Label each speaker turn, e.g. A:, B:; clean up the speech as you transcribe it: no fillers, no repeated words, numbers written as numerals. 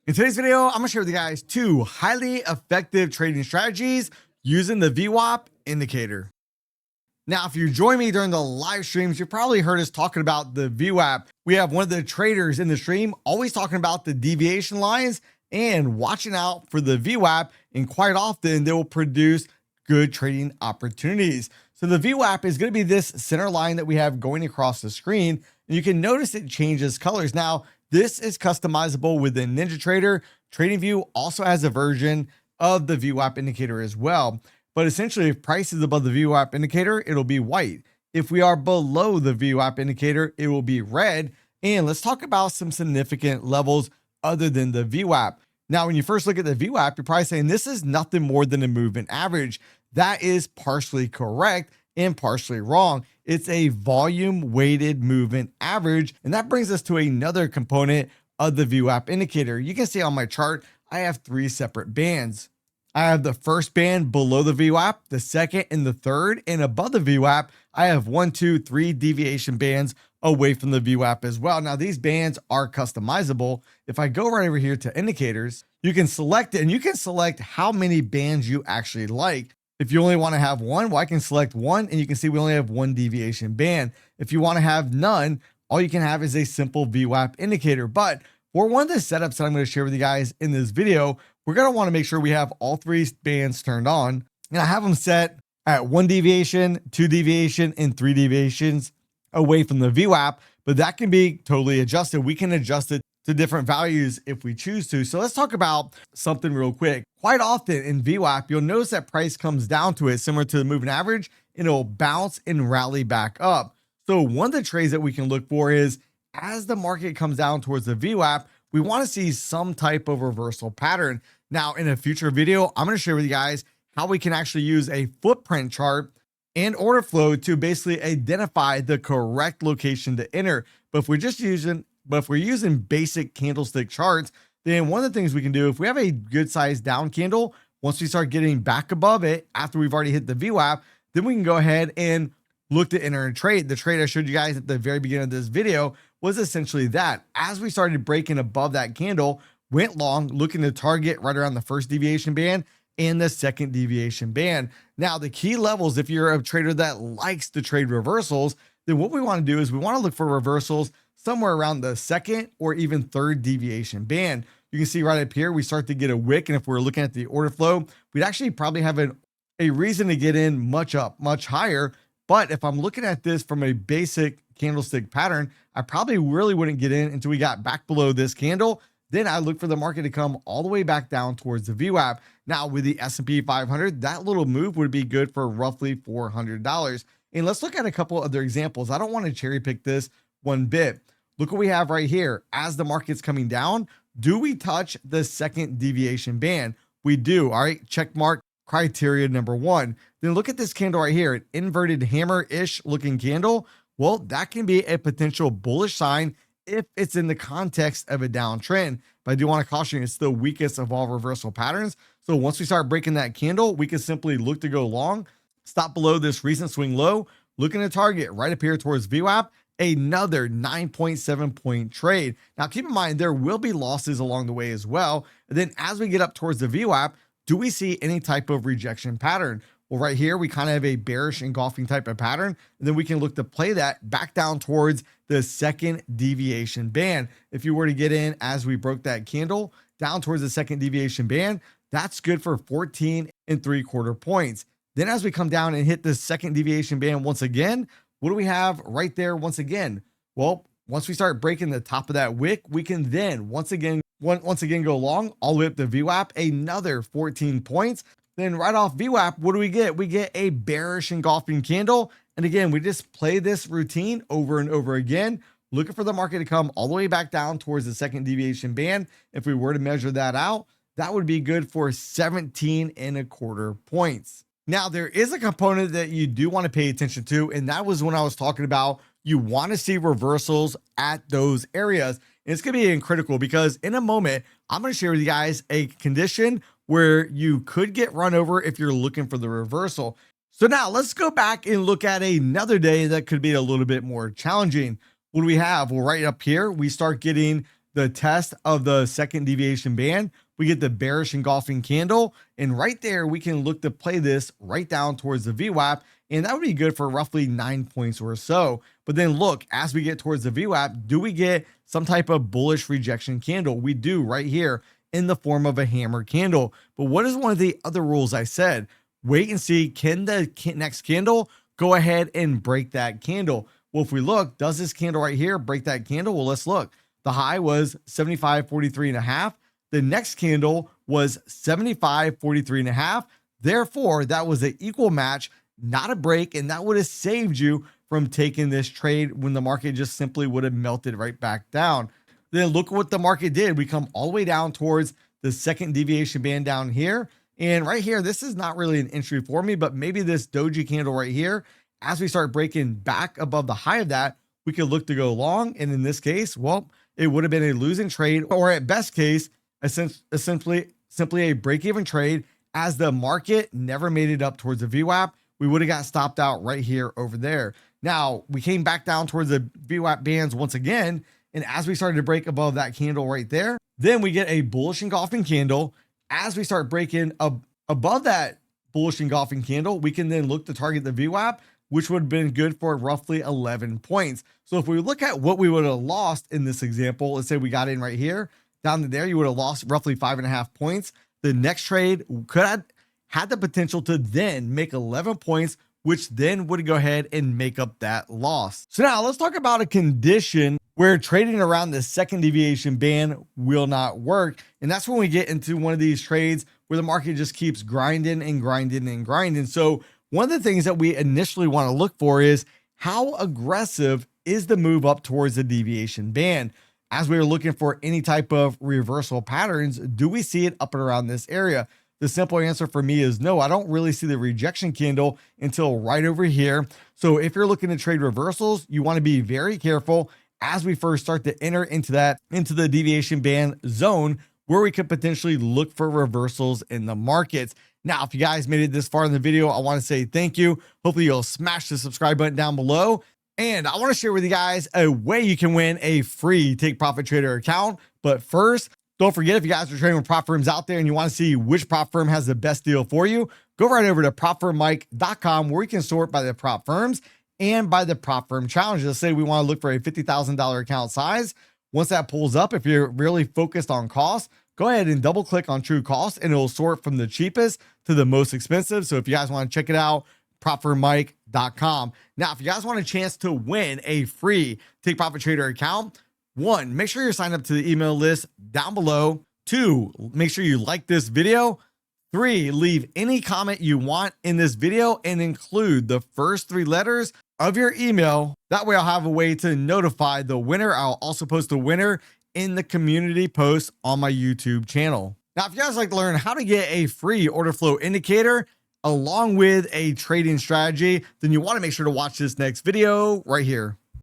A: In today's video, I'm gonna share with you guys two highly effective trading strategies using the VWAP indicator. Now, if you join me during the live streams, you probably heard us talking about the VWAP. We have one of the traders in the stream always talking about the deviation lines and watching out for the VWAP, and quite often they will produce good trading opportunities. So the VWAP is going to be this center line that we have going across the screen, and you can notice it changes colors. Now, this is customizable within NinjaTrader. TradingView also has a version of the VWAP indicator as well. But essentially, if price is above the VWAP indicator, it'll be white. If we are below the VWAP indicator, it will be red. And let's talk about some significant levels other than the VWAP. Now, when you first look at the VWAP, you're probably saying this is nothing more than a moving average. That is partially correct and partially wrong. It's a volume weighted moving average. And that brings us to another component of the VWAP indicator. You can see on my chart, I have three separate bands. I have the first band below the VWAP, the second and the third, and above the VWAP, I have 1, 2, 3 deviation bands away from the VWAP as well. Now, these bands are customizable. If I go right over here to indicators, you can select it, and you can select how many bands you actually like. If you only want to have one, well, I can select one, and you can see we only have one deviation band. If you want to have none, all you can have is a simple VWAP indicator. But for one of the setups that I'm going to share with you guys in this video, we're going to want to make sure we have all three bands turned on. And I have them set at 1 deviation, 2 deviation, and 3 deviations away from the VWAP, but that can be totally adjusted. We can adjust it to different values if we choose to. So let's talk about something real quick. Quite often in VWAP, you'll notice that price comes down to it, similar to the moving average, and it'll bounce and rally back up. So one of the trades that we can look for is as the market comes down towards the VWAP, we want to see some type of reversal pattern. Now, in a future video, I'm going to share with you guys how we can actually use a footprint chart and order flow to basically identify the correct location to enter. But if we're using basic candlestick charts, then one of the things we can do, if we have a good sized down candle, once we start getting back above it after we've already hit the VWAP, then we can go ahead and look to enter a trade. The trade I showed you guys at the very beginning of this video was essentially that. As we started breaking above that candle, went long, looking to target right around the first deviation band and the second deviation band. Now, the key levels, if you're a trader that likes to trade reversals, then what we want to do is we want to look for reversals somewhere around the second or even third deviation band. You can see right up here, we start to get a wick. And if we're looking at the order flow, we'd actually probably have a reason to get in much higher. But if I'm looking at this from a basic candlestick pattern, I probably really wouldn't get in until we got back below this candle. Then I look for the market to come all the way back down towards the VWAP. Now with the S&P 500, that little move would be good for roughly $400. And let's look at a couple other examples. I don't want to cherry pick this one bit. Look what we have right here. As the market's coming down, do we touch the second deviation band? We do. All right, check mark criteria number 1. Then look at this candle right here, an inverted hammer-ish looking candle. Well, that can be a potential bullish sign if it's in the context of a downtrend. But I do want to caution you, it's the weakest of all reversal patterns. So once we start breaking that candle, we can simply look to go long, stop below this recent swing low, looking to target right up here towards VWAP, another 9.7 point trade. Now keep in mind, there will be losses along the way as well. And then as we get up towards the VWAP, do we see any type of rejection pattern? Well, right here, we kind of have a bearish engulfing type of pattern, and then we can look to play that back down towards the second deviation band. If you were to get in as we broke that candle down towards the second deviation band, that's good for 14 3/4 points. Then as we come down and hit the second deviation band once again, what do we have right there once again? Well, once we start breaking the top of that wick, we can then once again go long all the way up to VWAP, another 14 points. Then right off VWAP, what do we get? We get a bearish engulfing candle. And again, we just play this routine over and over again, looking for the market to come all the way back down towards the second deviation band. If we were to measure that out, that would be good for 17 1/4 points. Now, there is a component that you do want to pay attention to, and that was when I was talking about you want to see reversals at those areas. And it's going to be critical because in a moment, I'm going to share with you guys a condition where you could get run over if you're looking for the reversal. So now let's go back and look at another day that could be a little bit more challenging. What do we have? Well, right up here, we start getting the test of the second deviation band, we get the bearish engulfing candle. And right there, we can look to play this right down towards the VWAP. And that would be good for roughly 9 points or so. But then look, as we get towards the VWAP, do we get some type of bullish rejection candle? We do right here in the form of a hammer candle. But what is one of the other rules I said? Wait and see, can the next candle go ahead and break that candle? Well, if we look, does this candle right here break that candle? Well, let's look. The high was 75.43.5. The next candle was 75.43.5. Therefore, that was an equal match, not a break, and that would have saved you from taking this trade when the market just simply would have melted right back down. Then look what the market did. We come all the way down towards the second deviation band down here. And right here, this is not really an entry for me, but maybe this doji candle right here, as we start breaking back above the high of that, we could look to go long. And in this case, well, it would have been a losing trade, or at best case, simply a break-even trade, as the market never made it up towards the VWAP. We would have got stopped out right here over there. Now, we came back down towards the VWAP bands once again, and as we started to break above that candle right there, then we get a bullish engulfing candle. As we start breaking above that bullish engulfing candle, we can then look to target the VWAP, which would have been good for roughly 11 points. So if we look at what we would have lost in this example, let's say we got in right here, down to there, you would have lost roughly 5.5 points. The next trade could have had the potential to then make 11 points, which then would go ahead and make up that loss. So now let's talk about a condition where trading around the second deviation band will not work. And that's when we get into one of these trades where the market just keeps grinding and grinding and grinding. So one of the things that we initially want to look for is how aggressive is the move up towards the deviation band. As we are looking for any type of reversal patterns, do we see it up and around this area? The simple answer for me is no. I don't really see the rejection candle until right over here. So if you're looking to trade reversals, you want to be very careful as we first start to enter into the deviation band zone, where we could potentially look for reversals in the markets. Now, if you guys made it this far in the video, I want to say thank you. Hopefully you'll smash the subscribe button down below. And I want to share with you guys a way you can win a free Take Profit Trader account. But first, don't forget, if you guys are trading with prop firms out there and you want to see which prop firm has the best deal for you, go right over to propfirmmike.com, where you can sort by the prop firms and by the prop firm challenge. Let's say we want to look for a $50,000 account size. Once that pulls up, if you're really focused on cost, go ahead and double click on true cost and it'll sort from the cheapest to the most expensive. So if you guys want to check it out, propfirmmike.com. Now, if you guys want a chance to win a free Take Profit Trader account, 1, make sure you're signed up to the email list down below. 2, make sure you like this video. 3, leave any comment you want in this video and include the first 3 letters of your email. That way I'll have a way to notify the winner. I'll also post the winner in the community post on my YouTube channel. Now, if you guys like to learn how to get a free order flow indicator along with a trading strategy, then you want to make sure to watch this next video right here.